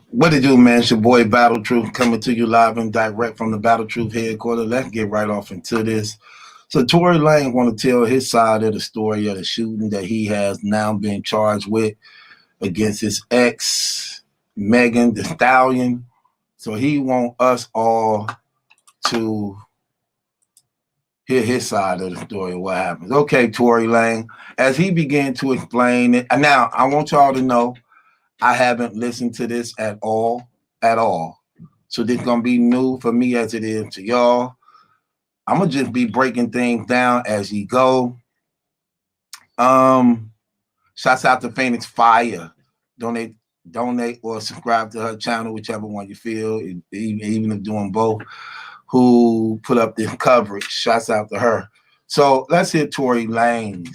What it do, man? It's your boy Battle Truth coming to you live and direct from the Battle Truth headquarters. Let's get right off into this. So Tory Lanez want to tell his side of the story of the shooting that he has now been charged with against his ex, Megan Thee Stallion. So he want us all to hear his side of the story of what happens. Okay, Tory Lanez, as he began to explain it. Now, I want y'all to know I haven't listened to this at all. So this is gonna be new for me as it is to y'all. I'm gonna just be breaking things down as you go. Shouts out to Phoenix Fire. Donate or subscribe to her channel, whichever one you feel, even if doing both, who put up this coverage. Shouts out to her. So let's hear Tory Lanez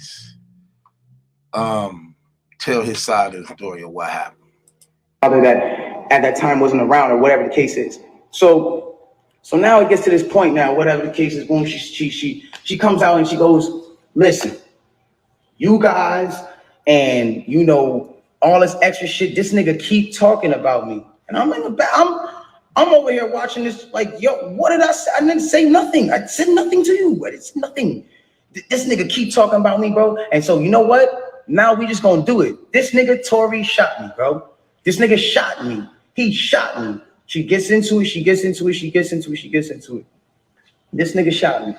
tell his side of the story of what happened. Father that at that time wasn't around, or whatever the case is. So now it gets to this point now, whatever the case is, boom, she comes out and she goes, listen, you guys, and you know, all this extra shit, this nigga keep talking about me. And I'm in the back, I'm over here watching this like, yo, what did I say? I didn't say nothing. I said nothing to you. It's nothing. This nigga keep talking about me, bro. And so you know what? Now we just gonna do it. This nigga Tory shot me, bro. This nigga shot me. He shot me. She gets into it. This nigga shot me.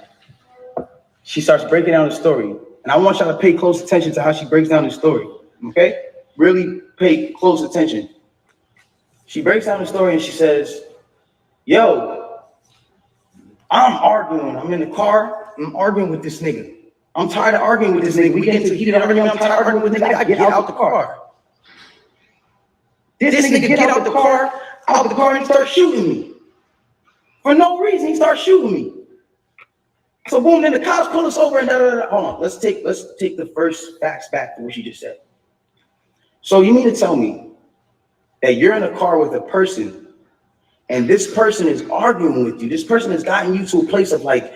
She starts breaking down the story. And I want y'all to pay close attention to how she breaks down the story. Okay? Really pay close attention. She breaks down the story and she says, yo, I'm arguing. I'm in the car. I'm arguing with this nigga. I'm tired of arguing with this nigga. We get into heated argument. I'm tired of arguing with this nigga. I get out the car. This nigga get out the car, and start shooting me. For no reason, he starts shooting me. So boom, then the cops pull us over and da-da-da. Hold on, let's take the first facts back to what she just said. So you mean to tell me that you're in a car with a person and this person is arguing with you. This person has gotten you to a place of like,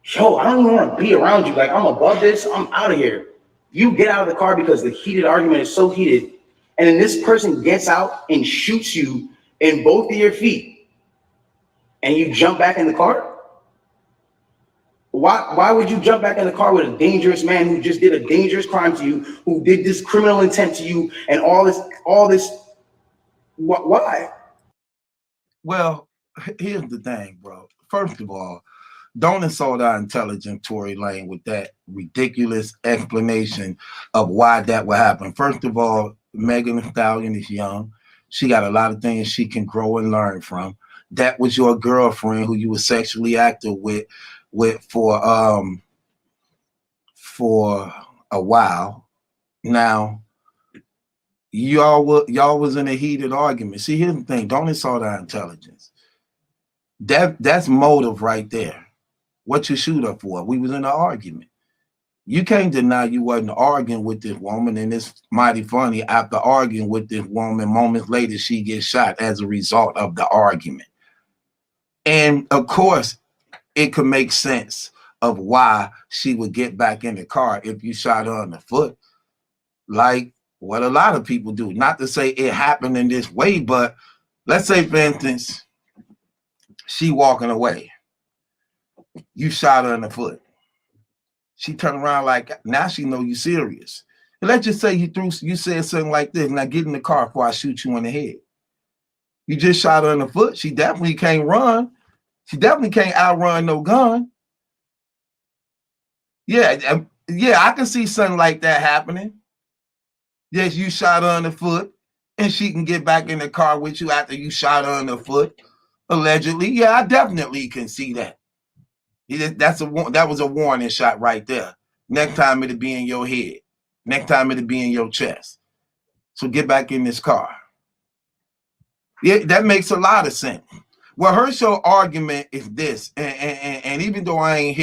yo, I don't even want to be around you. Like, I'm above this, I'm out of here. You get out of the car because the heated argument is so heated. And then this person gets out and shoots you in both of your feet, and you jump back in the car? Why would you jump back in the car with a dangerous man who just did a dangerous crime to you, who did this criminal intent to you, and all this? Why? Well, here's the thing, bro. First of all, don't insult our intelligent Tory Lanez with that ridiculous explanation of why that would happen. First of all, Megan Thee Stallion is young. She got a lot of things she can grow and learn from. That was your girlfriend who you were sexually active with for a while. Now, y'all was in a heated argument. See, here's the thing. Don't insult our intelligence. That's motive right there. What you shoot her for? We was in an argument. You can't deny you wasn't arguing with this woman, and it's mighty funny. After arguing with this woman, moments later, she gets shot as a result of the argument. And of course, it could make sense of why she would get back in the car if you shot her in the foot, like what a lot of people do. Not to say it happened in this way, but let's say, for instance, she walking away. You shot her in the foot. She turned around like, now she know you serious. And let's just say you said something like this, now get in the car before I shoot you in the head. You just shot her in the foot. She definitely can't run. She definitely can't outrun no gun. Yeah, I can see something like that happening. Yes, you shot her in the foot, and she can get back in the car with you after you shot her in the foot, allegedly. Yeah, I definitely can see that. That was a warning shot right there. Next time it'll be in your head. Next time it'll be in your chest. So get back in this car. Yeah, that makes a lot of sense. Well, her show argument is this, and even though I ain't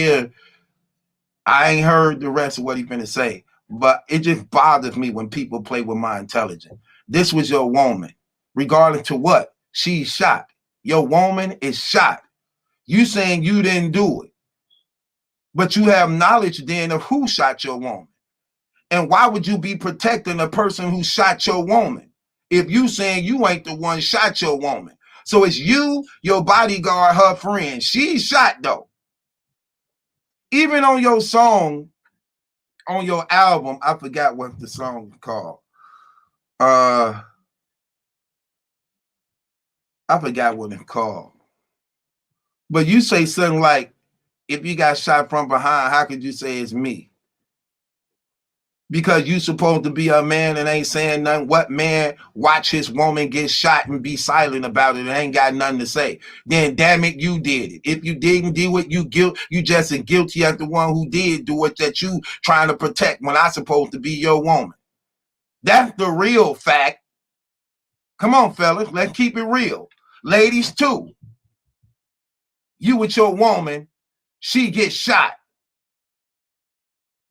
heard the rest of what he's gonna say, but it just bothers me when people play with my intelligence. This was your woman, regardless to what she's shot. Your woman is shot. You saying you didn't do it. But you have knowledge then of who shot your woman. And why would you be protecting a person who shot your woman? if you saying you ain't the one shot your woman. So it's you, your bodyguard, her friend. She shot though. Even on your song, on your album, I forgot what the song was called. I forgot what it's called. But you say something like, if you got shot from behind, how could you say it's me? Because you supposed to be a man and ain't saying nothing. What man watch his woman get shot and be silent about it and ain't got nothing to say? Then damn it, you did it. If you didn't do it, you just as guilty as the one who did do it that you trying to protect when I supposed to be your woman. That's the real fact. Come on, fellas, let's keep it real. Ladies too. You with your woman, she gets shot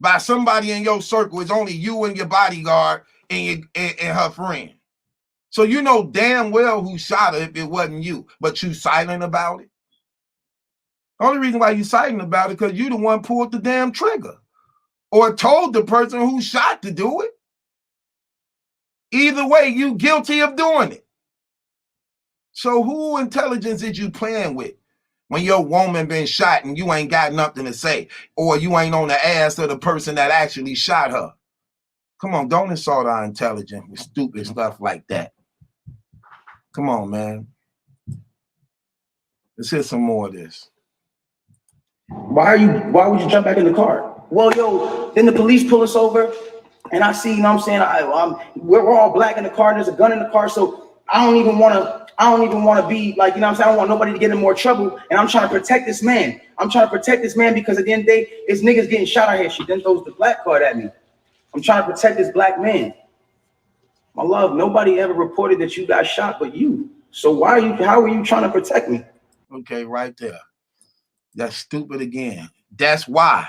by somebody in your circle. It's only you and your bodyguard and her friend. So you know damn well who shot her if it wasn't you, but you silent about it. The only reason why you silent about it because you the one pulled the damn trigger or told the person who shot to do it. Either way, you guilty of doing it. So who intelligence is you playing with when your woman been shot and you ain't got nothing to say, or you ain't on the ass of the person that actually shot her? Come on, don't insult our intelligence with stupid stuff like that. Come on, man. Let's hear some more of this. Why would you jump back in the car? Well, yo, then the police pull us over and I see, you know what I'm saying? We're all black in the car. There's a gun in the car. So I don't even want to be like, you know what I'm saying? I don't want nobody to get in more trouble. And I'm trying to protect this man. I'm trying to protect this man because at the end of the day, it's niggas getting shot out here. She then throws the black card at me. I'm trying to protect this black man. My love, nobody ever reported that you got shot but you. So how are you trying to protect me? Okay, right there. That's stupid again. That's why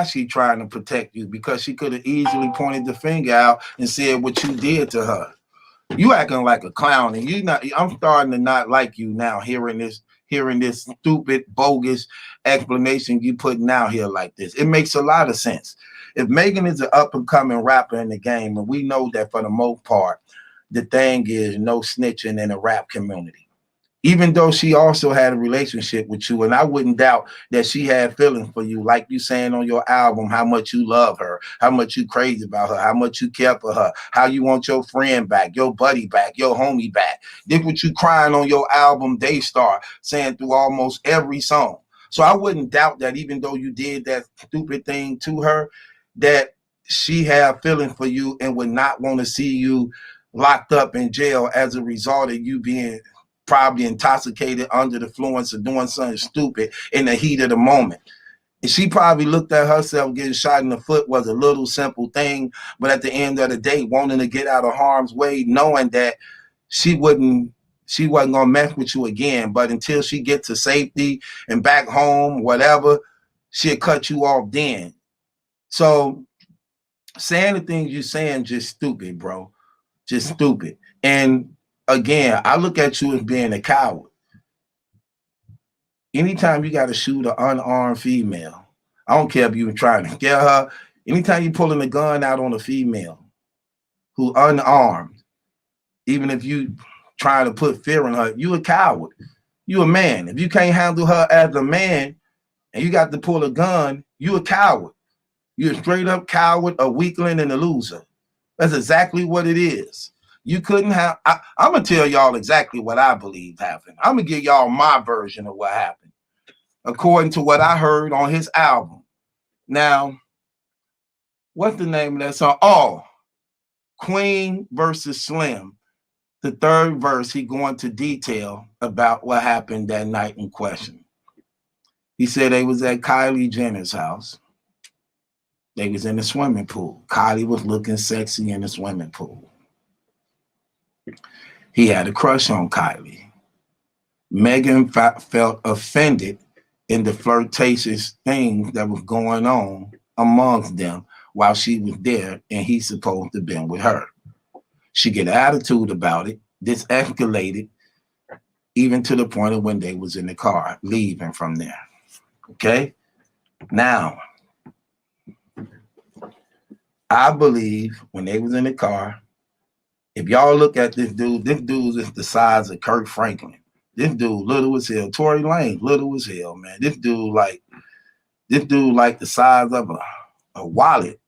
she trying to protect you, because she could have easily pointed the finger out and said what you did to her. You acting like a clown, and I'm starting to not like you now, hearing this stupid, bogus explanation you putting out here like this. It makes a lot of sense. If Megan is an up-and-coming rapper in the game, and we know that for the most part, the thing is no snitching in the rap community. Even though she also had a relationship with you, and I wouldn't doubt that she had feelings for you, like you saying on your album, how much you love her, how much you crazy about her, how much you care for her, how you want your friend back, your buddy back, your homie back. This what you crying on your album, Daystar, saying through almost every song. So I wouldn't doubt that even though you did that stupid thing to her, that she had feelings for you and would not want to see you locked up in jail as a result of you being probably intoxicated under the influence of doing something stupid in the heat of the moment. And she probably looked at herself getting shot in the foot was a little simple thing, but at the end of the day, wanting to get out of harm's way, knowing that she wasn't gonna mess with you again, but until she gets to safety and back home, whatever, she'll cut you off then. So saying the things you're saying just stupid, bro. Just stupid. And again, I look at you as being a coward. Anytime you got to shoot an unarmed female, I don't care if you're trying to scare her. Anytime you're pulling a gun out on a female who unarmed, even if you trying to put fear in her, you a coward. You a man. If you can't handle her as a man and you got to pull a gun, you a coward. You're a straight up coward, a weakling, and a loser. That's exactly what it is. You couldn't have, I'm going to tell y'all exactly what I believe happened. I'm going to give y'all my version of what happened, according to what I heard on his album. Now, what's the name of that song? Oh, Queen versus Slim. The third verse, he go into detail about what happened that night in question. He said they was at Kylie Jenner's house. They was in the swimming pool. Kylie was looking sexy in the swimming pool. He had a crush on Kylie. Megan felt offended in the flirtatious things that was going on amongst them while she was there and he's supposed to have been with her. She get an attitude about it. This escalated even to the point of when they was in the car leaving from there. Okay? Now, I believe when they was in the car, If y'all look at this dude is the size of Kirk Franklin. This dude little as hell. Tory Lane little as hell, man. This dude like the size of a wallet.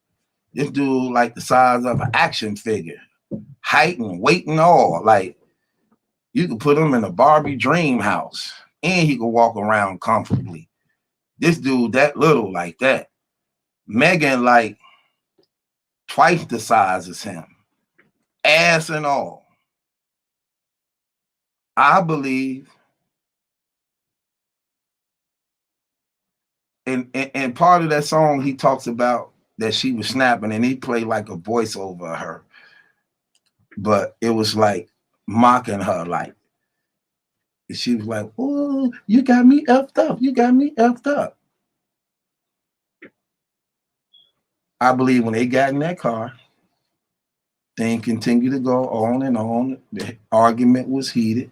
This dude like the size of an action figure. Height and weight and all. Like, you could put him in a Barbie dream house and he could walk around comfortably. This dude that little like that. Megan like twice the size as him. Ass and all. I believe, and part of that song he talks about that she was snapping and he played like a voice over her. But it was like mocking her, like, she was like, oh, you got me effed up. You got me effed up. I believe when they got in that car, things continued to go on and on. The argument was heated.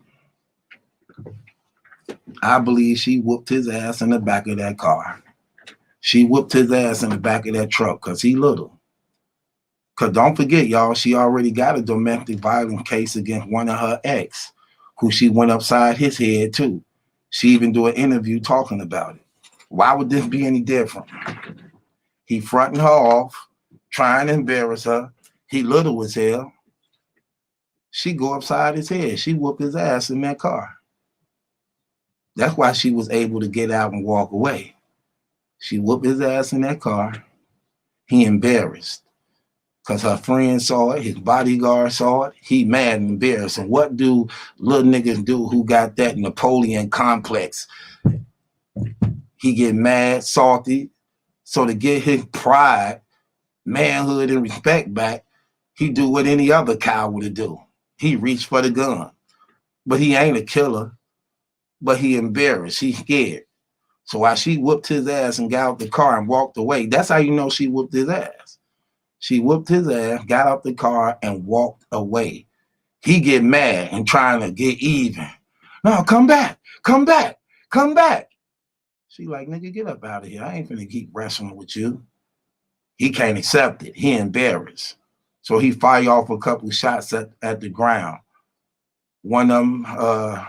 I believe she whooped his ass in the back of that car. She whooped his ass in the back of that truck because he little. Because don't forget, y'all, she already got a domestic violence case against one of her ex, who she went upside his head too. She even do an interview talking about it. Why would this be any different? He fronting her off, trying to embarrass her. He little as hell. She go upside his head. She whooped his ass in that car. That's why she was able to get out and walk away. She whooped his ass in that car. He embarrassed because her friend saw it. His bodyguard saw it. He mad and embarrassed. And what do little niggas do who got that Napoleon complex? He get mad, salty. So to get his pride, manhood, and respect back, he do what any other cow would do. He reached for the gun. But he ain't a killer. But he embarrassed. He scared. So while she whooped his ass and got out the car and walked away, that's how you know she whooped his ass. She whooped his ass, got out the car, and walked away. He get mad and trying to get even. No, come back, come back, come back. She like, nigga, get up out of here. I ain't finna keep wrestling with you. He can't accept it. He embarrassed. So he fire off a couple of shots at the ground. One of them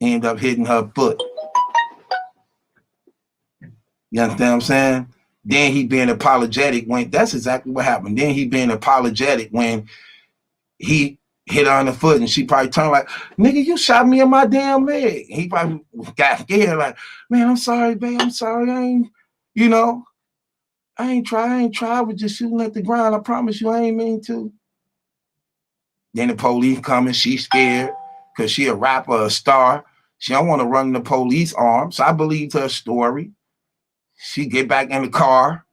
end up hitting her foot. You understand what I'm saying? Then he being apologetic when, that's exactly what happened. Then he being apologetic when he hit her on the foot and she probably turned like, nigga, you shot me in my damn leg. He probably got scared like, man, I'm sorry, babe. I'm sorry. I ain't, you know, I ain't try with just shooting at the ground. I promise you I ain't mean to. Then the police coming, she scared because she a rapper, a star. She don't want to run the police arms. So I believed her story. She get back in the car,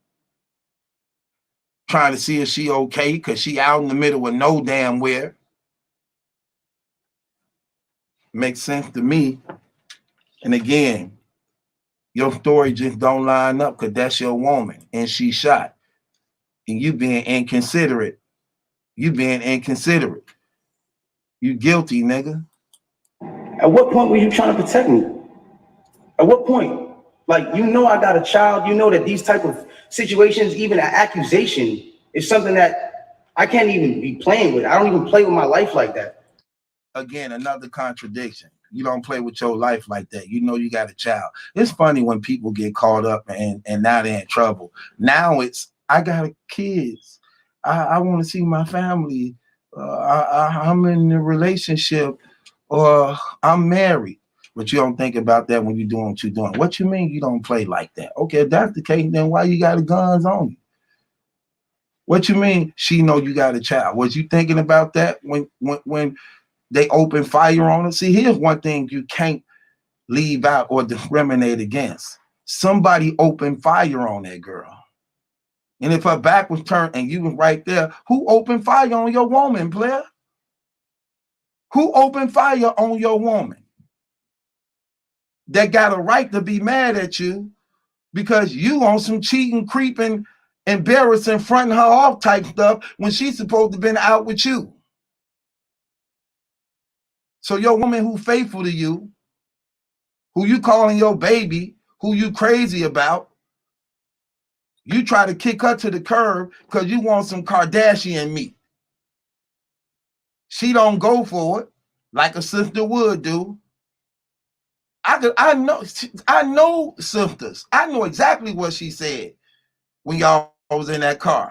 trying to see if she okay, because she out in the middle of no damn where. Makes sense to me. And again, your story just don't line up because that's your woman and she shot. And you being inconsiderate. You being inconsiderate. You guilty, nigga. At what point were you trying to protect me? At what point? Like, you know I got a child. You know that these type of situations, even an accusation, is something that I can't even be playing with. I don't even play with my life like that. Again, another contradiction. You don't play with your life like that. You know you got a child. It's funny when people get caught up and now they're in trouble. Now it's, I got kids. I want to see my family. I'm in a relationship or I'm married. But you don't think about that when you're doing what you're doing. What you mean you don't play like that? Okay, if that's the case, then why you got the guns on you? What you mean she know you got a child? Was you thinking about that when they open fire on her? See, here's one thing you can't leave out or discriminate against. Somebody opened fire on that girl. And if her back was turned and you was right there, who opened fire on your woman, player? Who opened fire on your woman? That got a right to be mad at you because you on some cheating, creeping, embarrassing, fronting her off type stuff when she's supposed to have been out with you. So your woman who faithful to you, who you calling your baby, who you crazy about, you try to kick her to the curb because you want some Kardashian meat. She don't go for it like a sister would do. I know sisters. I know exactly what she said when y'all was in that car.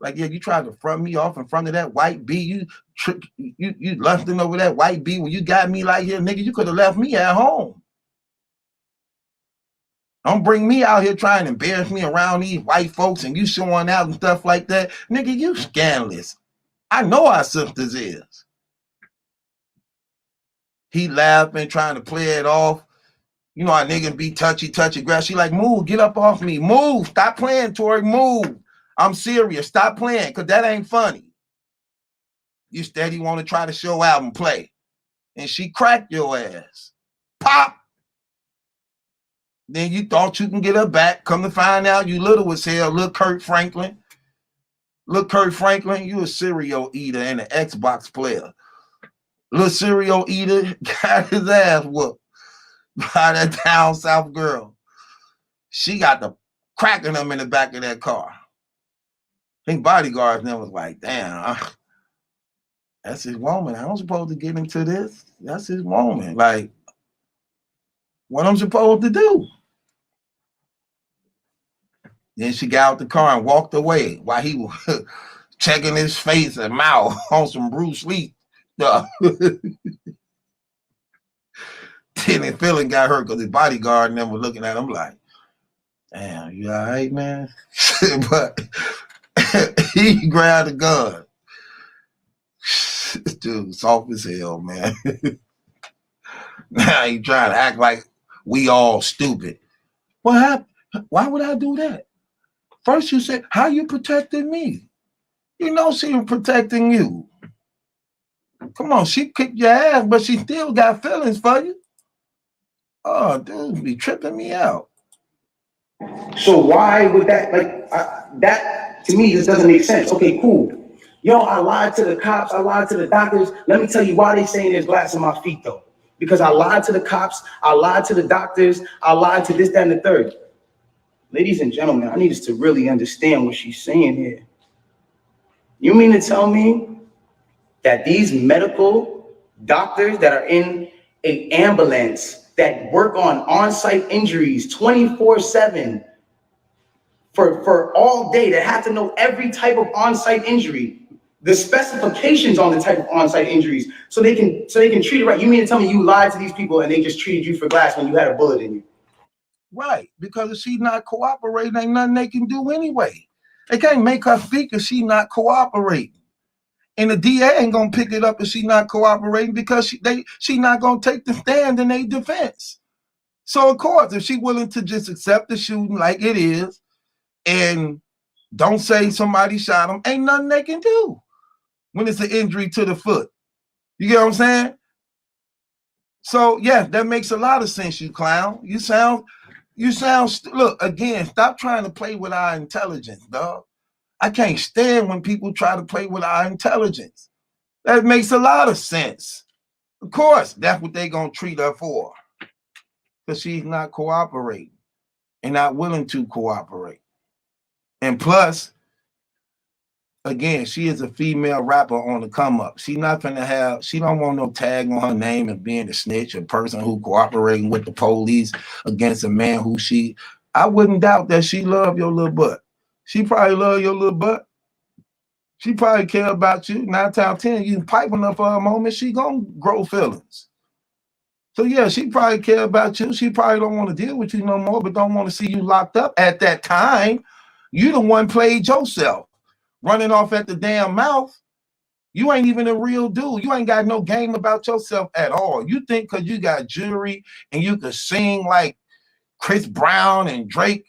Like, yeah, you tried to front me off in front of that white bee. You lusting over that white bee when you got me like here, nigga. You could have left me at home. Don't bring me out here trying to embarrass me around these white folks and you showing out and stuff like that. Nigga, you scandalous. I know our sisters is. He laughing, trying to play it off. You know how niggas be touchy grass. She like, move, get up off me. Move, stop playing, Tory, move. I'm serious, stop playing, because that ain't funny. You steady want to try to show out and play. And she cracked your ass. Pop. Then you thought you can get her back. Come to find out you little as hell. Look, Kurt Franklin. Look, Kurt Franklin, you a cereal eater and an Xbox player. Little cereal eater got his ass whooped by that down south girl. She got the cracking him in the back of that car. I think bodyguards then was like, damn, that's his woman. I don't supposed to get into this. That's his woman. Like, what I'm supposed to do? Then she got out the car and walked away while he was checking his face and mouth on some Bruce Lee stuff. Then feeling got hurt because his bodyguard and them were looking at him like, damn, you all right, man? But he grabbed a gun. Dude, soft as hell, man. Now he trying to act like we all stupid. What happened? Why would I do that? First you said, how you protecting me? You know she was protecting you. Come on, she kicked your ass, but she still got feelings for you. Oh, dude, be tripping me out. So why would that, like, that to me just doesn't make sense. Okay, cool. Yo, I lied to the cops, I lied to the doctors. Let me tell you why they saying there's glass in my feet though. Because I lied to the cops, I lied to the doctors, I lied to this, that, and the third. Ladies and gentlemen, I need us to really understand what she's saying here. You mean to tell me that these medical doctors that are in an ambulance that work on-site injuries 24/7 for all day, that have to know every type of on-site injury, the specifications on the type of on-site injuries, so they can treat it right? You mean to tell me you lied to these people and they just treated you for glass when you had a bullet in you? Right, because if she's not cooperating, ain't nothing they can do anyway. They can't make her speak if she's not cooperating. And the DA ain't gonna pick it up if she's not cooperating because she not gonna take the stand in their defense. So of course, if she's willing to just accept the shooting like it is and don't say somebody shot him, ain't nothing they can do when it's an injury to the foot. You get what I'm saying? So yeah, that makes a lot of sense, you clown. You sound, look, again, stop trying to play with our intelligence, dog. I can't stand when people try to play with our intelligence. That makes a lot of sense. Of course, that's what they're going to treat her for. Because she's not cooperating and not willing to cooperate. And plus, again, she is a female rapper on the come up. She not gonna have, she don't want no tag on her name of being a snitch, a person who cooperating with the police against a man who I wouldn't doubt that she love your little butt. She probably love your little butt. She probably care about you. 9 out of 10, you pipe enough for a moment, she gonna grow feelings. So yeah, she probably care about you. She probably don't want to deal with you no more, but don't want to see you locked up at that time. You the one played yourself, running off at the damn mouth. You ain't even a real dude. You ain't got no game about yourself at all. You think because you got jewelry and you could sing like Chris Brown and Drake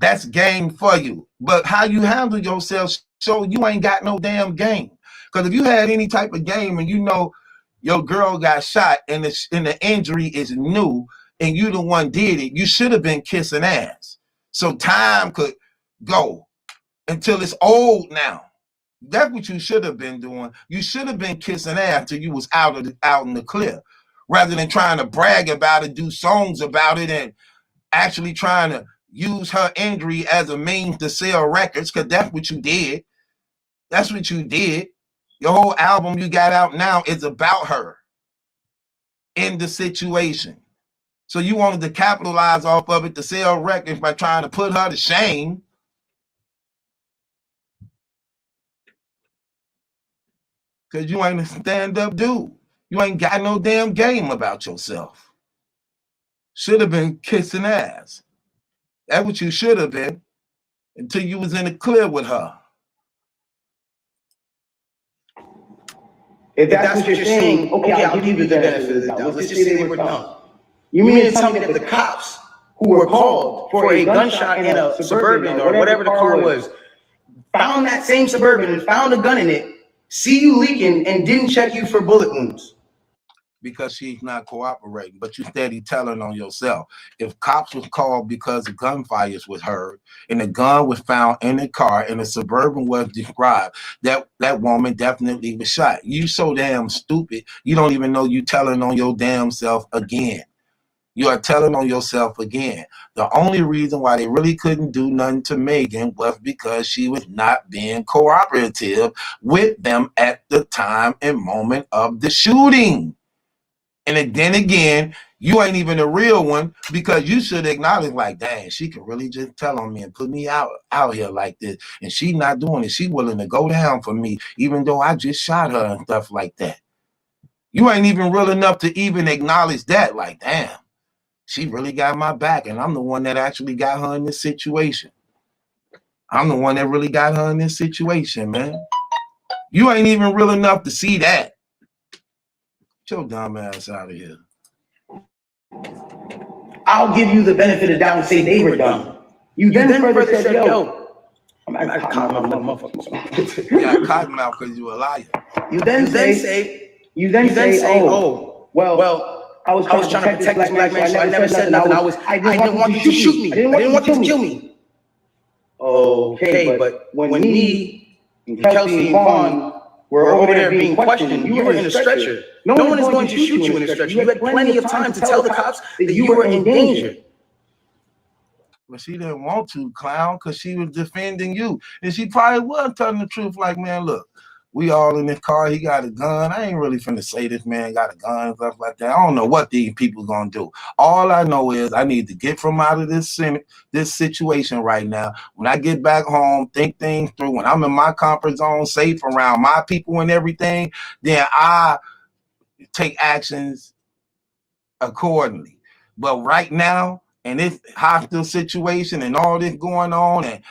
that's game for you. But how you handle yourself, so you ain't got no damn game. Because if you had any type of game and you know your girl got shot and the injury is new and you the one did it, you should have been kissing ass. So time could go until it's old now. That's what you should have been doing. You should have been kissing ass till you was out in the clear, rather than trying to brag about it, do songs about it, and actually trying to use her injury as a means to sell records, because that's what you did. That's what you did. Your whole album you got out now is about her in the situation. So you wanted to capitalize off of it to sell records by trying to put her to shame. Because you ain't a stand-up dude. You ain't got no damn game about yourself. Should have been kissing ass. That's what you should have been until you was in the clear with her. If that's what you're saying, okay, I'll give you the benefit of the doubt. Let's just say they were dumb. You mean to tell me that the cops who were called for a gunshot in a Suburban or whatever the car was, found that same Suburban and found a gun in it, see you leaking, and didn't check you for bullet wounds? Because she's not cooperating, but you steady telling on yourself. If cops was called because the gunfires was heard and the gun was found in the car and the Suburban was described, that woman definitely was shot. You so damn stupid, you don't even know you telling on your damn self again. You are telling on yourself again. The only reason why they really couldn't do nothing to Megan was because she was not being cooperative with them at the time and moment of the shooting. And then again, you ain't even a real one because you should acknowledge, like, dang, she can really just tell on me and put me out here like this. And she not doing it. She willing to go down for me, even though I just shot her and stuff like that. You ain't even real enough to even acknowledge that. Like, damn, she really got my back. And I'm the one that actually got her in this situation. I'm the one that really got her in this situation, man. You ain't even real enough to see that. Get your dumb ass out of here. I'll give you the benefit of the doubt and say they were dumb. You then further said, yo, I got motherfucker. You got cottonmouth because you a liar. You then say, oh, well, I was trying to protect this black man, so I never said nothing. I didn't want you to shoot me. I didn't want you to kill me. Okay, but when me and Kelsey and Vaughn were over there being questioned, you were in a stretcher. No one is going to shoot you in a stretcher. You had plenty of time to tell the cops that you were in danger. But she didn't want to, clown, because she was defending you. And she probably was telling the truth, like, man, look, we all in this car, he got a gun. I ain't really finna say this man got a gun and stuff like that. I don't know what these people gonna do. All I know is I need to get from out of this situation right now. When I get back home, think things through. When I'm in my comfort zone, safe around my people and everything, then I take actions accordingly. But right now, in this hostile situation and all this going on, and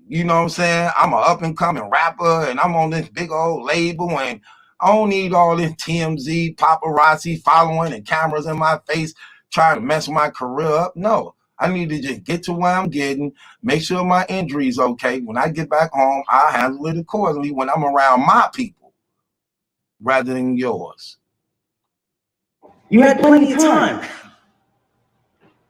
you know what I'm saying, I'm an up-and-coming rapper and I'm on this big old label, and I don't need all this TMZ paparazzi following and cameras in my face trying to mess my career up. No, I need to just get to where I'm getting, make sure my injury's okay. When I get back home, I'll handle it accordingly when I'm around my people rather than yours. You had plenty of time.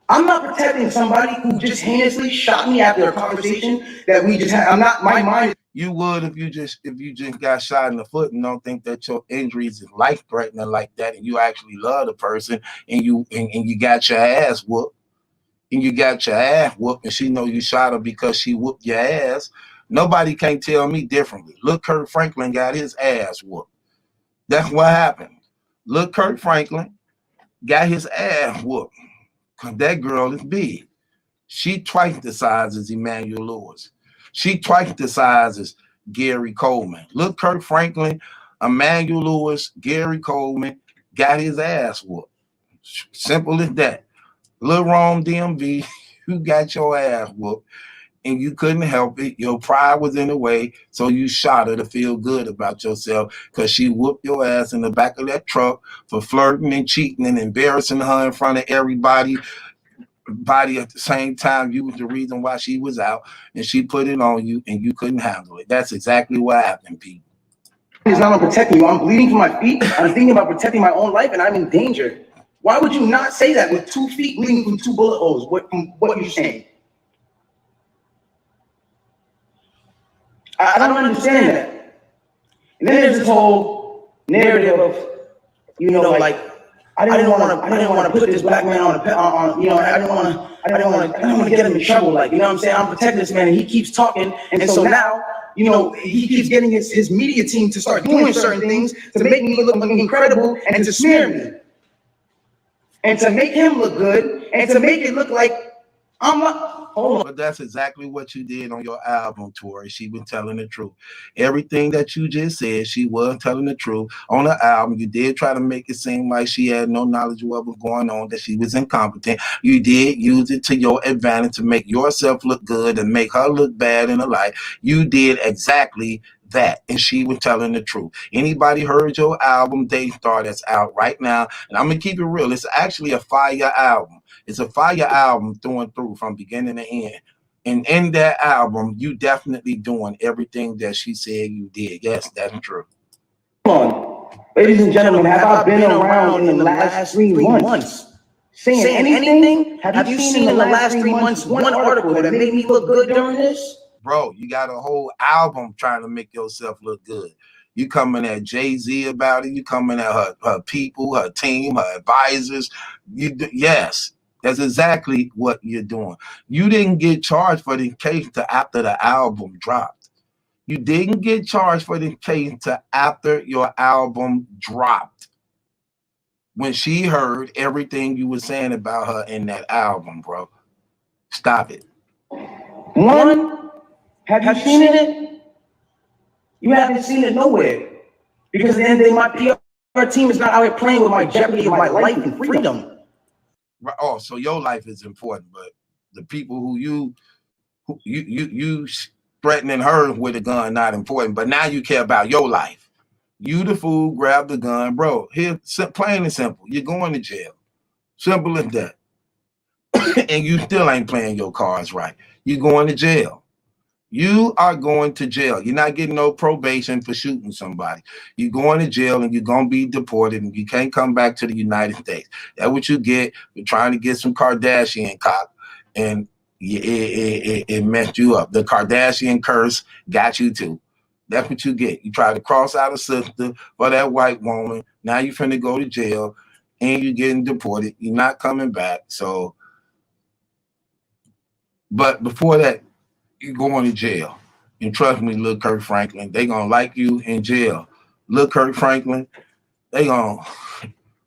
I'm not protecting somebody who just heinously shot me after a conversation that we just had. I'm not, my mind. You would if you just got shot in the foot and don't think that your injuries is life threatening like that, and you actually love the person, and you got your ass whooped, and she know you shot her because she whooped your ass. Nobody can't tell me differently. Look, Kirk Franklin got his ass whooped. That's what happened. Look, Kirk Franklin got his ass whooped. Cause that girl is big. She twice the size as Emmanuel Lewis. She twice the size as Gary Coleman. Look, Kirk Franklin, Emmanuel Lewis, Gary Coleman got his ass whooped. Simple as that. Lil Rome DMV, you got your ass whooped, and you couldn't help it. Your pride was in the way, so you shot her to feel good about yourself because she whooped your ass in the back of that truck for flirting and cheating and embarrassing her in front of everybody. At the same time, you was the reason why she was out, and she put it on you, and you couldn't handle it. That's exactly what happened, people. It's not on protecting you. I'm bleeding from my feet. I'm thinking about protecting my own life, and I'm in danger. Why would you not say that with 2 feet bleeding from 2 bullet holes? What are you saying? I don't understand that. And then there's this whole narrative of, like, I didn't want to put this black man on, I didn't want to get him in trouble. Like, you know what I'm saying? I'm protecting this man, and he keeps talking. And so now, you know, he keeps getting his media team to start doing certain things to make me look incredible and to smear me. And to make him look good and to make it look like I'm not. Hold on. But that's exactly what you did on your album, Tory. She was telling the truth. Everything that you just said, she was telling the truth. On the album, you did try to make it seem like she had no knowledge of what was going on, that she was incompetent. You did use it to your advantage to make yourself look good and make her look bad in the light. You did exactly that, and she was telling the truth. Anybody heard your album, Daystar, that's out right now, and I'm gonna keep it real. It's actually a fire album. It's a fire album through and through from beginning to end. And in that album, you definitely doing everything that she said you did. Yes, that's true. Come on, ladies and gentlemen, have I been around in the last 3 months saying anything? Have you seen in the last 3 months one article that made me look good during this? Bro, you got a whole album trying to make yourself look good. You coming at Jay-Z about it. You coming at her people, her team, her advisors. Yes. That's exactly what you're doing. You didn't get charged for the case to after the album dropped. You didn't get charged for the case to after your album dropped. When she heard everything you were saying about her in that album, bro. Stop it. One, have you seen it? You haven't seen it nowhere. Because at the end of the day, my PR team is not out here playing with my jeopardy of my life and freedom. Oh, so your life is important, but the people who you threatening her with a gun not important. But now you care about your life. You the fool grabbed the gun, bro. Here, plain and simple. You're going to jail. Simple as that. And you still ain't playing your cards right. You're going to jail. You are going to jail. You're not getting no probation for shooting somebody. You're going to jail and you're going to be deported and you can't come back to the United States. That's what you get for trying to get some Kardashian cock, and it messed you up. The Kardashian curse got you too. That's what you get. You try to cross out a sister for that white woman. Now you're finna go to jail and you're getting deported. You're not coming back. So, but before that, you going to jail. And trust me, Lil Kirk Franklin, they gonna like you in jail. Lil Kirk Franklin, they gonna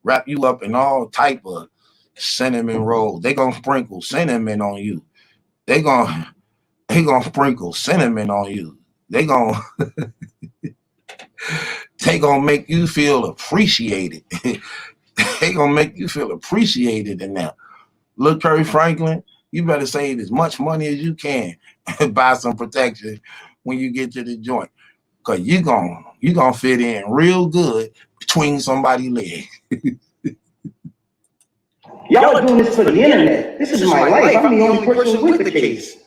wrap you up in all type of cinnamon rolls. They gonna sprinkle cinnamon on you. They gonna sprinkle cinnamon on you. They gonna make you feel appreciated. They gonna make you feel appreciated in that. Lil Kirk Franklin, you better save as much money as you can and buy some protection when you get to the joint. Cause you gonna fit in real good between somebody's legs. Y'all are doing this for the internet. This is my life. I'm the only person with the case.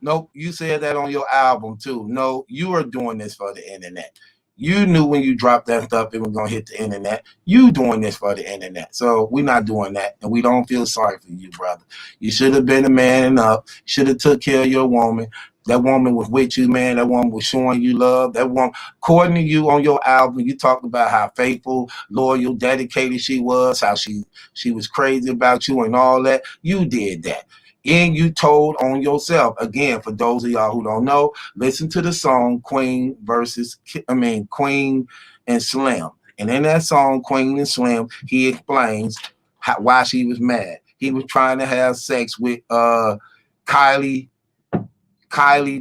Nope, you said that on your album too. No, you are doing this for the internet. You knew when you dropped that stuff it was gonna hit the internet. You doing this for the internet. So we're not doing that, and we don't feel sorry for you, brother. You should have been a man up. Should have took care of your woman. That woman was with you, man. That woman was showing you love. That woman, according to you on your album, you talk about how faithful, loyal, dedicated she was, how she was crazy about you and all that. You did that. And you told on yourself. Again, for those of y'all who don't know, listen to the song Queen and Slim. And in that song, Queen and Slim, he explains why she was mad. He was trying to have sex with Kylie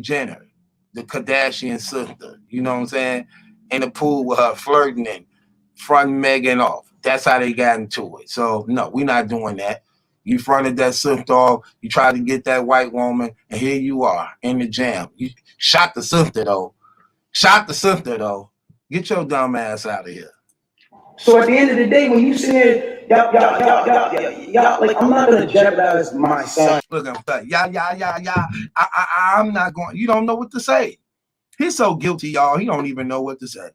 Jenner, the Kardashian sister. You know what I'm saying? In the pool with her, flirting and fronting Megan off. That's how they got into it. So, no, we're not doing that. You fronted that sister off. You tried to get that white woman, and here you are in the jam. You shot the sister, though. Get your dumb ass out of here. So at the end of the day, when you said, y'all, like, I'm not going to jeopardize my son. Look, I'm saying, I'm not going. You don't know what to say. He's so guilty, y'all. He don't even know what to say.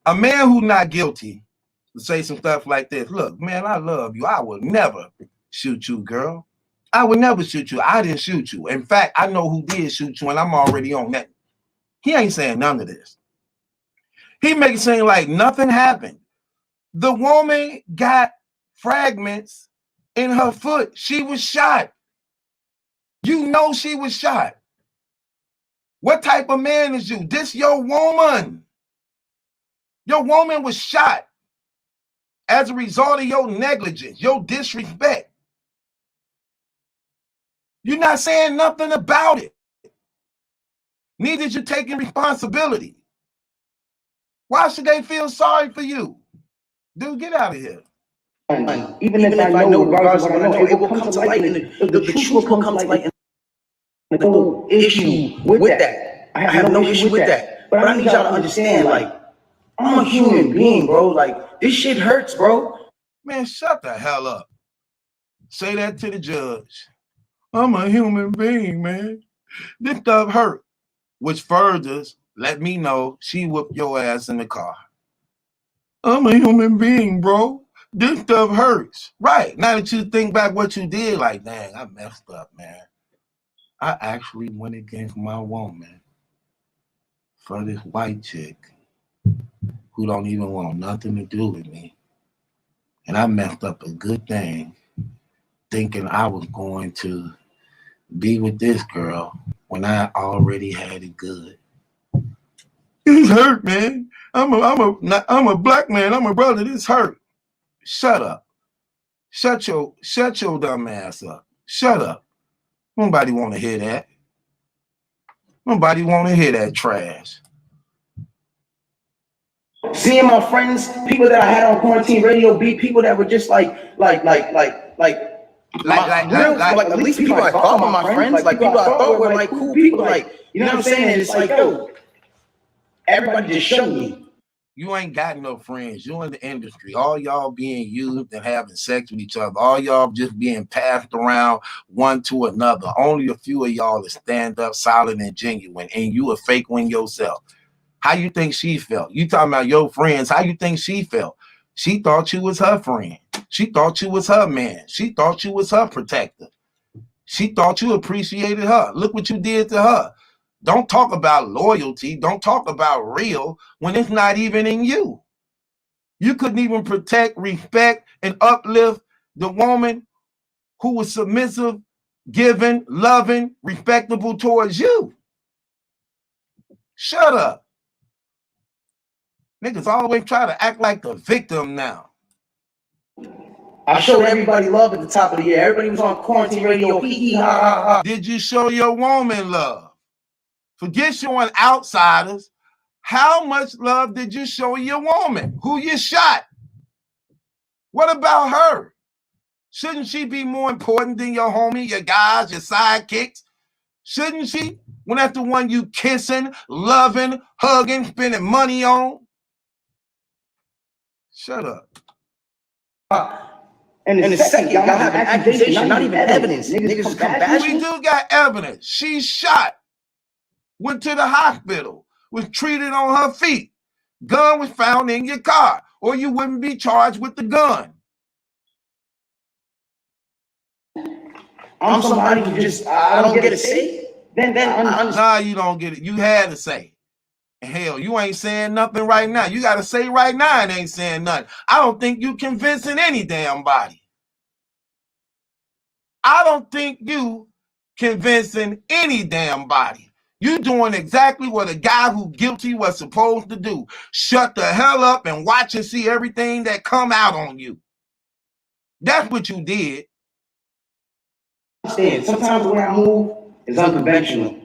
A man who's not guilty say some stuff like this. Look, man, I love you. I would never shoot you, girl. I would never shoot you. I didn't shoot you. In fact, I know who did shoot you, and I'm already on that. He ain't saying none of this. He make it seem like nothing happened. The woman got fragments in her foot. She was shot. You know she was shot. What type of man is you? This your woman. Your woman was shot as a result of your negligence, your disrespect. You're not saying nothing about it. Neither you taking responsibility. Why should they feel sorry for you? Dude, get out of here. Even if I know, regardless of what I know, it will come to light, and the truth will come to light, and the whole issue with that. I have no issue with that. But I need y'all to understand, like, I'm a human being, bro. Like, this shit hurts, bro. Man, shut the hell up. Say that to the judge. I'm a human being, man. This stuff hurt. Which furthers, let me know she whooped your ass in the car. I'm a human being, bro. This stuff hurts. Right. Now that you think back what you did, like, dang, I messed up, man. I actually went against my woman for this white chick who don't even want nothing to do with me. And I messed up a good thing thinking I was going to be with this girl when I already had it good. It's hurt, man. I'm a black man. I'm a brother. This hurt. Shut up. Shut your dumb ass up. Shut up. Nobody want to hear that. Nobody want to hear that trash. Seeing my friends, people that I had on quarantine radio, be people that were just like at least people I thought were my friends, like people I thought were like cool people, like, you know what I'm saying? And it's like, yo, everybody just showed me. You ain't got no friends. You in the industry. All y'all being used and having sex with each other. All y'all just being passed around one to another. Only a few of y'all is stand up, solid, and genuine. And you a fake one yourself. How you think she felt? You talking about your friends. How you think she felt? She thought you was her friend. She thought you was her man. She thought you was her protector. She thought you appreciated her. Look what you did to her. Don't talk about loyalty. Don't talk about real when it's not even in you. You couldn't even protect, respect, and uplift the woman who was submissive, giving, loving, respectable towards you. Shut up. Niggas always try to act like the victim now. I showed everybody love at the top of the year. Everybody was on quarantine radio. Did you show your woman love? Forget showing outsiders. How much love did you show your woman who you shot? What about her? Shouldn't she be more important than your homie, your guys, your sidekicks? Shouldn't she? When that's the one you kissing, loving, hugging, spending money on? Shut up. And the second, y'all have an accusation, not even evidence. Niggas come back. We do got evidence. She shot. Went to the hospital. Was treated on her feet. Gun was found in your car, or you wouldn't be charged with the gun. I'm somebody who just, I don't get a say. Then nah, you don't get it. You had to say. Hell, you ain't saying nothing right now. You got to say right now and ain't saying nothing. I don't think you convincing any damn body. I don't think you convincing any damn body. You doing exactly what a guy who guilty was supposed to do. Shut the hell up and watch and see everything that come out on you. That's what you did. Sometimes the way I move is unconventional,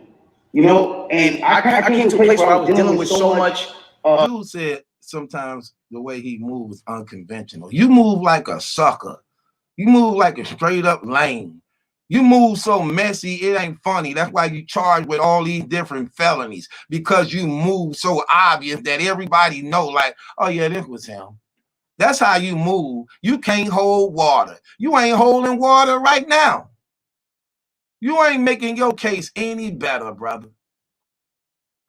you know, and I came to a place where I was dealing with so much. Dude said sometimes the way he moves is unconventional. You move like a sucker. You move like a straight up lame. You move so messy, it ain't funny. That's why you charged with all these different felonies, because you move so obvious that everybody know, like, oh yeah, this was him. That's how you move. You can't hold water. You ain't holding water right now. You ain't making your case any better, brother.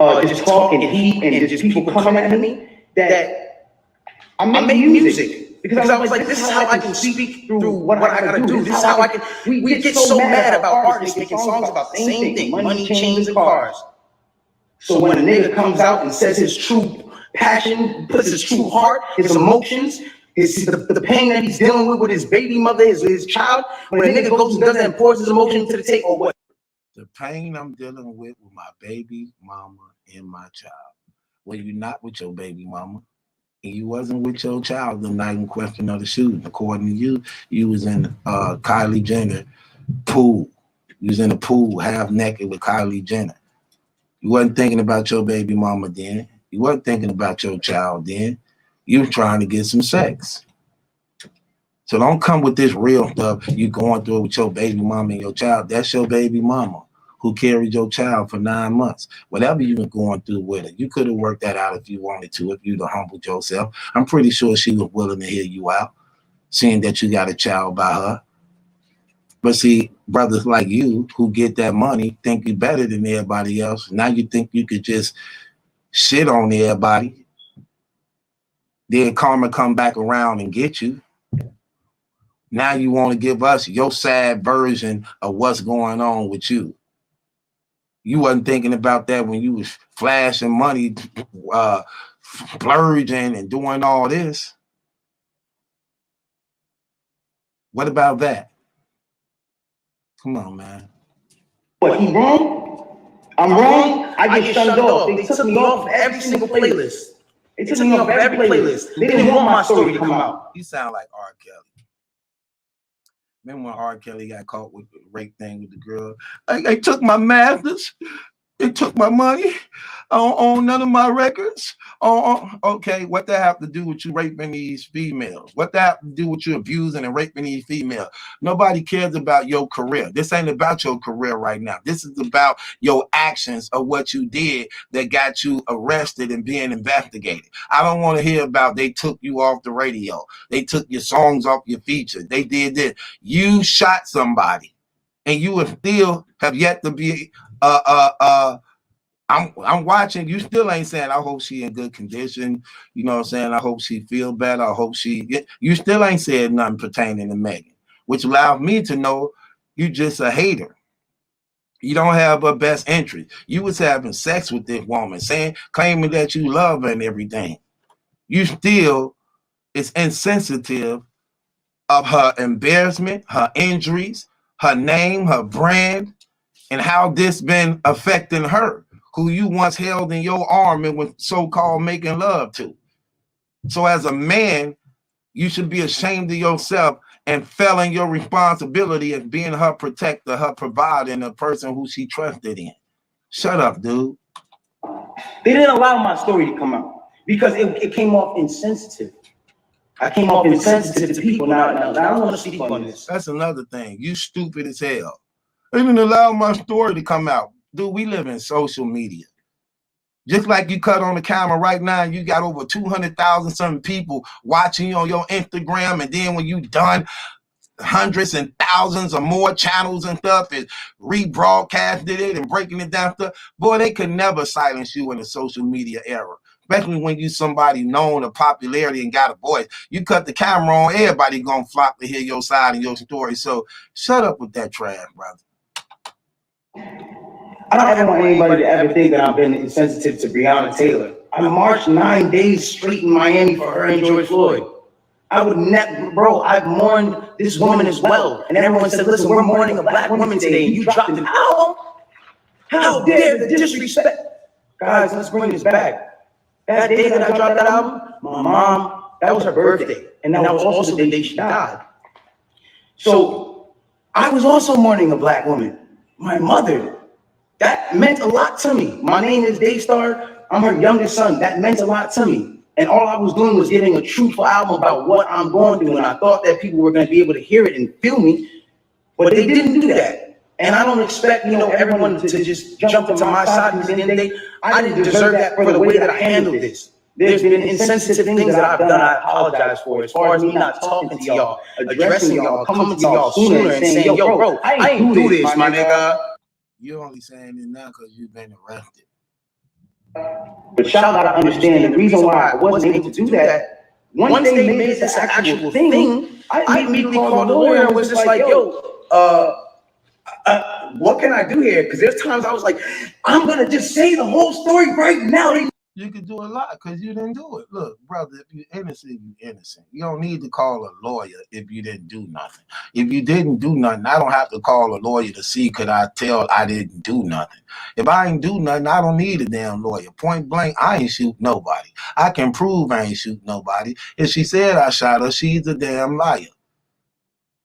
Just talking heat and just people coming at me that I make music. Because I was like, this is how I can speak through what I gotta do. This is how I can. We get so mad about artists making songs about the same thing: money, chains, and cars. So when a nigga comes out and says his true passion, puts his true heart, his emotions, the pain that he's dealing with his baby mother, his child, when a nigga goes and does that and pours his emotion into the tape, or what? The pain I'm dealing with my baby mama and my child. Well, you're not with your baby mama, and you wasn't with your child the night in question of the shooting. According to you, you was in Kylie Jenner pool. You was in the pool half naked with Kylie Jenner. You wasn't thinking about your baby mama then. You wasn't thinking about your child then. You was trying to get some sex. So don't come with this real stuff you going through with your baby mama and your child. That's your baby mama who carried your child for 9 months. Whatever you been going through with it, you could have worked that out if you wanted to, if you'd have humbled yourself. I'm pretty sure she was willing to hear you out, seeing that you got a child by her. But see, brothers like you who get that money think you better than everybody else. Now you think you could just shit on everybody. Then karma come back around and get you. Now you want to give us your sad version of what's going on with you. You wasn't thinking about that when you was flashing money, splurging and doing all this. What about that? Come on, man. What, he wrong? I'm wrong? I get shunned off. They took me off every single playlist. They took me off every playlist. They didn't want my story to come out. You sound like R. Kelly. Remember when R. Kelly got caught with the rape thing with the girl? They took my masters. They took my money. I don't own none of my records. Okay, what that have to do with you raping these females? What that have to do with you abusing and raping these females? Nobody cares about your career. This ain't about your career right now. This is about your actions of what you did that got you arrested and being investigated. I don't want to hear about they took you off the radio. They took your songs off your features. They did this. You shot somebody, and you will still have yet to be I'm watching. You still ain't saying I hope she in good condition. You know what I'm saying? I hope she feel better. I hope you still ain't said nothing pertaining to Megan, which allowed me to know you just a hater. You don't have a best interest. You was having sex with this woman, claiming that you love her and everything. You still is insensitive of her embarrassment, her injuries, her name, her brand, and how this been affecting her, who you once held in your arm and was so-called making love to. So as a man, you should be ashamed of yourself and failing your responsibility as being her protector, her provider, and the person who she trusted in. Shut up, dude. They didn't allow my story to come out because it came off insensitive. I came off insensitive to people. Now I don't want to speak on this. That's another thing. You stupid as hell. They didn't allow my story to come out. Dude, we live in social media. Just like you cut on the camera right now, you got over 200,000 something people watching you on your Instagram, and then when you done, hundreds and thousands or more channels and stuff is rebroadcasted it and breaking it down stuff. Boy, they could never silence you in the social media era. Especially when you somebody known of popularity and got a voice. You cut the camera on, everybody gonna flock to hear your side and your story. So shut up with that trash, brother. I don't ever want anybody to ever think that I've been insensitive to Breonna Taylor. I marched 9 days straight in Miami for her and George Floyd. I would never, bro, I've mourned this woman as well. And everyone said, listen, we're mourning a black woman today, and you dropped it. How dare the disrespect? Guys, let's bring this back. That day that I dropped that album, my mom, that was her birthday. And that was also the day she died. So I was also mourning a black woman, my mother. That meant a lot to me. My name is Daystar. I'm her youngest son. That meant a lot to me. And all I was doing was giving a truthful album about what I'm going through. And I thought that people were going to be able to hear it and feel me, but they didn't do that. And I don't expect, everyone to just jump into my side. At the end of the day, I didn't deserve that for the way that I handled this. There's been insensitive things that I've done. I apologize for. As far as me not talking to y'all, addressing y'all, coming to y'all sooner and saying, yo, bro, I ain't do this, my nigga. You're only saying it now because you've been arrested. But y'all gotta understand the reason why I wasn't able to do that. Once they made this an actual thing, I immediately called the lawyer and was just like, yo, what can I do here? Because there's times I was like, I'm gonna just say the whole story right now. You could do a lot because you didn't do it. Look, brother, if you're innocent, you're innocent. You don't need to call a lawyer if you didn't do nothing. If you didn't do nothing, I don't have to call a lawyer to see could I tell I didn't do nothing. If I ain't do nothing, I don't need a damn lawyer. Point blank, I ain't shoot nobody. I can prove I ain't shoot nobody. If she said I shot her, she's a damn liar.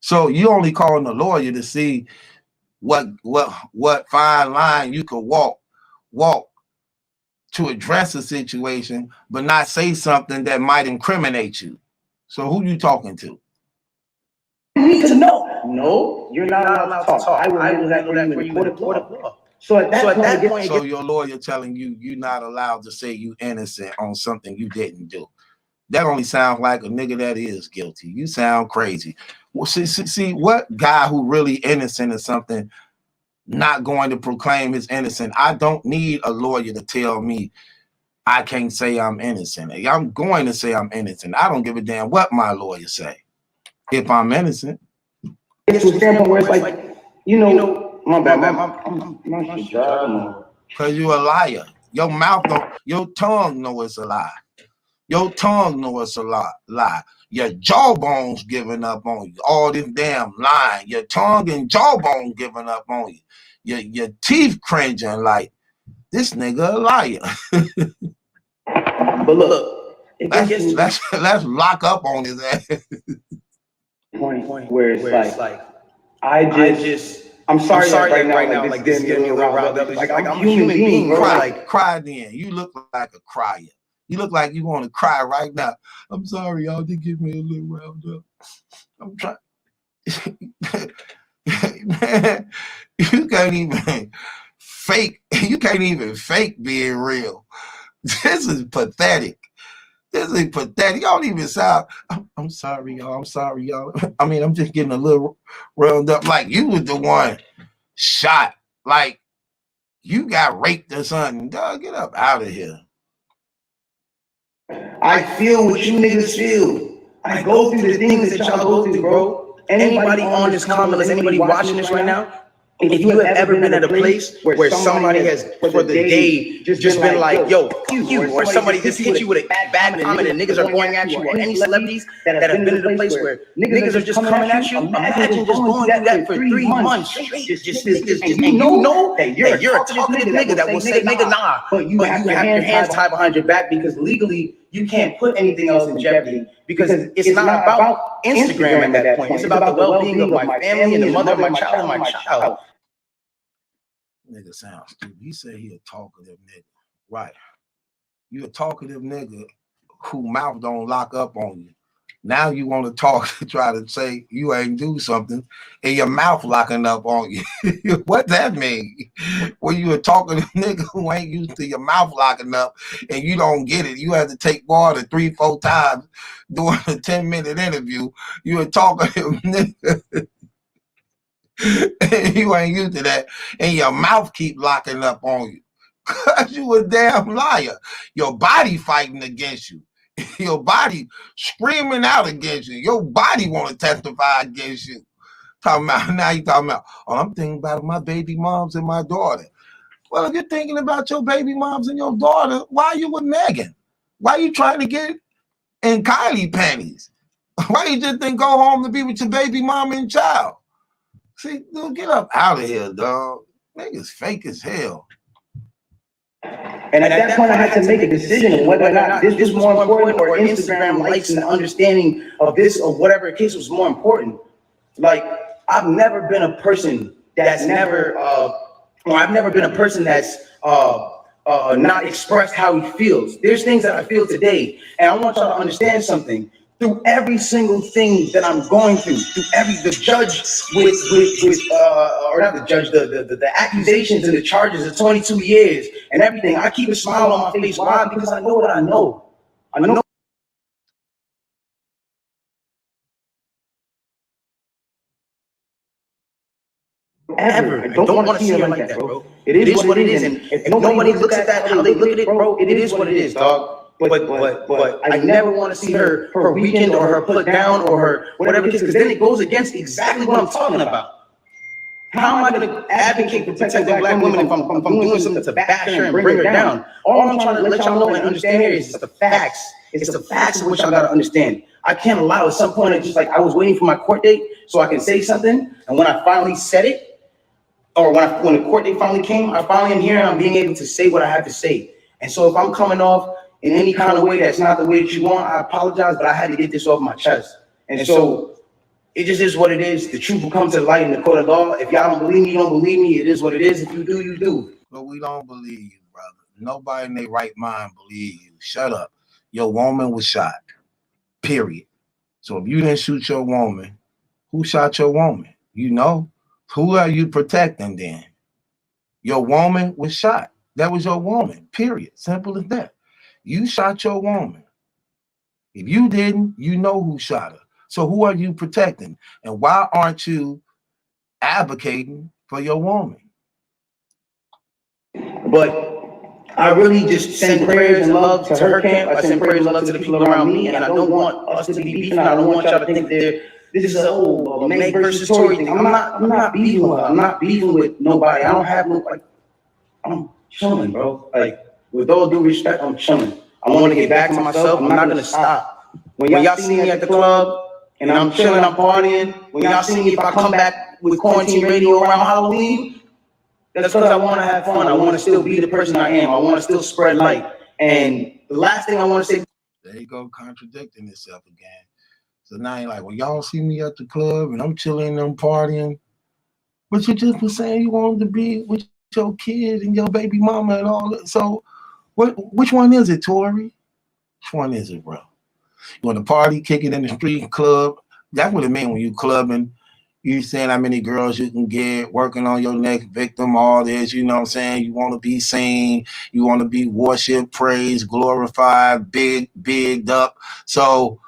So you only calling a lawyer to see what fine line you could walk to address a situation, but not say something that might incriminate you. So who you talking to? You need to know. No, you're not allowed to talk. I will handle that for you in the court of law. So at that point, so your lawyer telling you you're not allowed to say you innocent on something you didn't do. That only sounds like a nigga that is guilty. You sound crazy. Well, see what guy who really innocent of something not going to proclaim his innocent? I don't need a lawyer to tell me I can't say I'm innocent. I'm going to say I'm innocent. I don't give a damn what my lawyer say if I'm innocent. It's a standpoint where it's like, you know, my bad, because you're a liar. Your mouth don't, your tongue know it's a lie. Your tongue know it's a lie. Your jawbones giving up on you. All this damn lying. Your tongue and jawbone giving up on you. Your teeth cringing like, this nigga a liar. But look, let's lock up on his ass. Point where it's like I'm sorry right now, like this is getting me riled up. Like I'm a human being, bro. Cry then. You look like a crier. You look like you want to cry right now. I'm sorry, y'all. They get me a little riled up. I'm trying. Man, you can't even fake. You can't even fake being real. This is pathetic. This is pathetic. Y'all don't even sound. I'm sorry, y'all. I'm sorry, y'all. I mean, I'm just getting a little riled up. Like you was the one shot. Like you got raped or something. Dog, get up out of here. I feel what you niggas feel. I go through the things that y'all go through, bro. Anybody on this comment list, anybody watching this right now, if you have ever been at a place where somebody has, for the day, just been like, yo, you, or somebody just hit you with a bad comment and niggas are going at you, or any celebrities that have been at a place where niggas are just coming at you, imagine just going through that for 3 months straight. Just niggas, and you know that you're a talkative nigga that will say nigga nah, but you have your hands tied behind your back because legally you can't put anything else in jeopardy because it's not about Instagram at that point. It's about the well-being of my family and the mother of my child and my child. Nigga sounds stupid. He said he a talkative nigga. Right. You a talkative nigga who mouth don't lock up on you. Now you want to talk to try to say you ain't do something and your mouth locking up on you. What that mean? When you a talkative nigga who ain't used to your mouth locking up and you don't get it, you have to take water 3-4 times during a 10-minute interview. You a talkative nigga. You ain't used to that, and your mouth keep locking up on you. Cause you a damn liar. Your body fighting against you. Your body screaming out against you. Your body want to testify against you. Talking about now you talking about, oh, I'm thinking about my baby moms and my daughter. Well, if you're thinking about your baby moms and your daughter, why are you with Megan? Why are you trying to get in Kylie panties? Why you just think go home to be with your baby mom and child? See, dude, get up out of here, dog. Niggas fake as hell. And at that point, I had to make a decision on whether or not this was more important or Instagram likes and the understanding of this or whatever case was more important. Like, I've never been a person that's I've never been a person that's not expressed how he feels. There's things that I feel today, and I want y'all to understand something. Through every single thing that I'm going through the judge or not the judge, the accusations and the charges of 22 years and everything, I keep a smile on my face. Why? Because I know what I know. I know. Ever. I don't want to see it like that, bro. It is what it is, and if nobody looks at that how they look at it, bro, it is what it is, dog. But I never want to see her weakened or her put down or her whatever it is, because then it goes against exactly what I'm talking about. How am I going to advocate for protecting black women if I'm doing something to bash her and bring her down? All I'm trying to let y'all know and understand here is the facts. It's the facts of which I got to understand. I can't allow at some point, it's just like I was waiting for my court date so I can say something. And when I finally said it, or when the court date finally came, I finally am here and I'm being able to say what I have to say. And so if I'm coming off in any kind of way that's not the way that you want, I apologize, but I had to get this off my chest. And so it just is what it is. The truth will come to light in the court of law. If y'all don't believe me, you don't believe me. It is what it is. If you do, you do. But we don't believe you, brother. Nobody in their right mind believe you. Shut up. Your woman was shot. Period. So if you didn't shoot your woman, who shot your woman? You know? Who are you protecting then? Your woman was shot. That was your woman. Period. Simple as that. You shot your woman. If you didn't, you know who shot her. So who are you protecting? And why aren't you advocating for your woman? But I really just send prayers and love to her camp. I send prayers and love to the people around me. And I don't want us to be beefing. I don't want y'all to think that this is a Meg versus Tory thing. I'm not beefing with her. I'm not beefing with nobody. I don't have no, like, I'm chilling, bro. Like, with all due respect, I'm chilling. I want to get back to myself. I'm not going to stop. When y'all see me at the club and I'm chilling, I'm partying, when y'all see me, if I come back with quarantine radio around Halloween, that's because I want to have fun. I want to still be the person I am. I want to still spread light. And the last thing I want to say. There you go, contradicting itself again. So now you're like, well, y'all see me at the club and I'm chilling, I'm partying. But you just was saying you wanted to be with your kid and your baby mama and all that. So which one is it, Tory? Which one is it, bro? You want to party, kick it in the street, club? That's what it means when you clubbing. You saying how many girls you can get, working on your next victim, all this, you know what I'm saying? You want to be seen, you want to be worshiped, praised, glorified, bigged up. So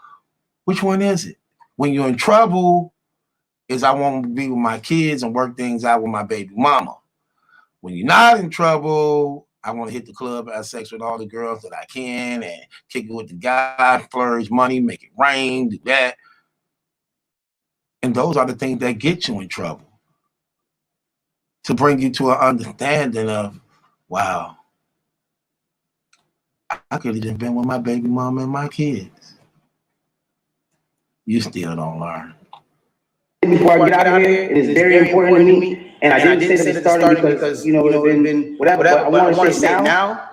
which one is it? When you're in trouble, is I want to be with my kids and work things out with my baby mama. When you're not in trouble, I want to hit the club, have sex with all the girls that I can and kick it with the guy, flourish money, make it rain, do that. And those are the things that get you in trouble. To bring you to an understanding of, wow, I could have just been with my baby mama and my kids. You still don't learn. Before I get out of here, it is very important to me. And I didn't say that starting because, you know, it's been whatever. But I want to say now,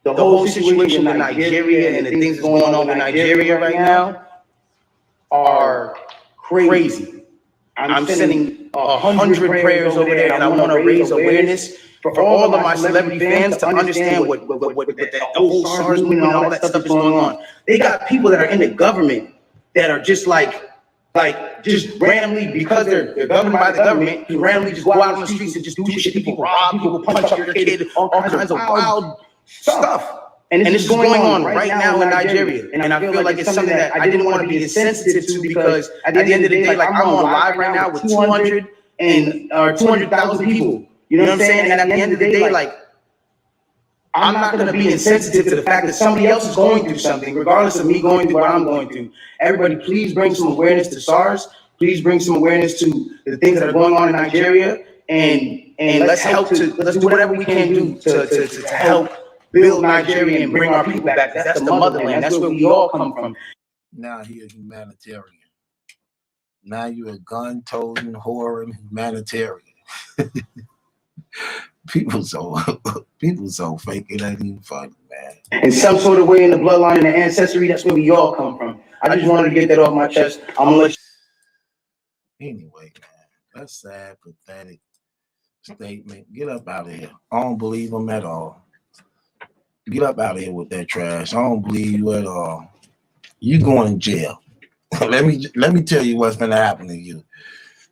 the whole situation with Nigeria and the things going on with Nigeria right now are crazy. I'm sending 100 prayers over there, and I want to raise awareness for all of my celebrity fans to understand what the whole SARS movement and all that stuff is going on. They got people that are in the government that are just just randomly, because they're governed by the government, to randomly just go out on the streets and just do shit. People rob people, punch up your kid, all kinds of wild stuff. And this is going on right now in Nigeria. And I feel like it's something that I didn't want to be insensitive to, because at the end of the day, like, I'm on live right now with 200,000 people. You know what I'm saying? And at the end of the day, like, I'm not going to be insensitive to the fact that somebody else is going through something, regardless of me going through what I'm going through. Everybody, please bring some awareness to SARS. Please bring some awareness to the things that are going on in Nigeria, and let's do whatever we can do to help build Nigeria and bring our people back. That's the motherland. That's where we all come from. Now you're a humanitarian. Now you're a gun-toting, whoring humanitarian. People so fake, it ain't even funny, man. In some sort of way, in the bloodline and the ancestry, that's where we all come from. I just wanted to get that off my chest. I'm gonna let you. Anyway, man, that's sad, pathetic statement. Get up out of here. I don't believe them at all. Get up out of here with that trash. I don't believe you at all. You going to jail. let me tell you what's gonna happen to you.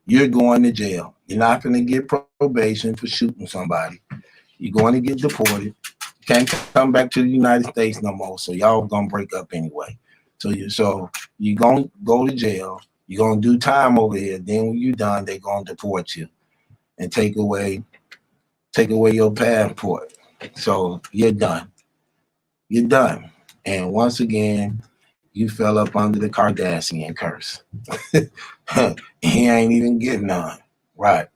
You're going to jail. You're not going to get probation for shooting somebody. You're going to get deported. You can't come back to the United States no more. So y'all gonna break up anyway. So you're going to go to jail. You're going to do time over here. Then when you're done, they're going to deport you and take away your passport. So you're done. You're done. And once again, you fell up under the Kardashian curse. He ain't even getting none. Right.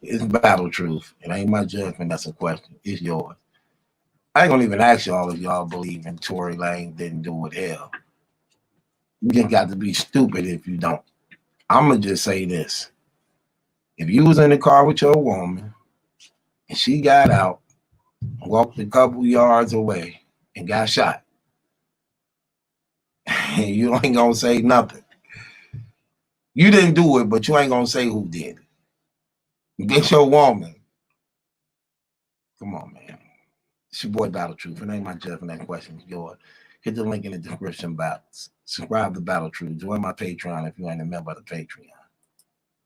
It's battle truth. It ain't my judgment. That's a question. It's yours. I ain't gonna even ask y'all if y'all believe in Tory Lane didn't do it. Hell, you just got to be stupid if you don't. I'm gonna just say this: if you was in the car with your woman and she got out, walked a couple yards away, and got shot, you ain't gonna say nothing. You didn't do it, but you ain't gonna say who did it. Get your woman. Come on, man. It's your boy Battle Truth. It ain't my judgment. That question is yours. Hit the link in the description box. Subscribe to Battle Truth. Join my Patreon if you ain't a member of the Patreon.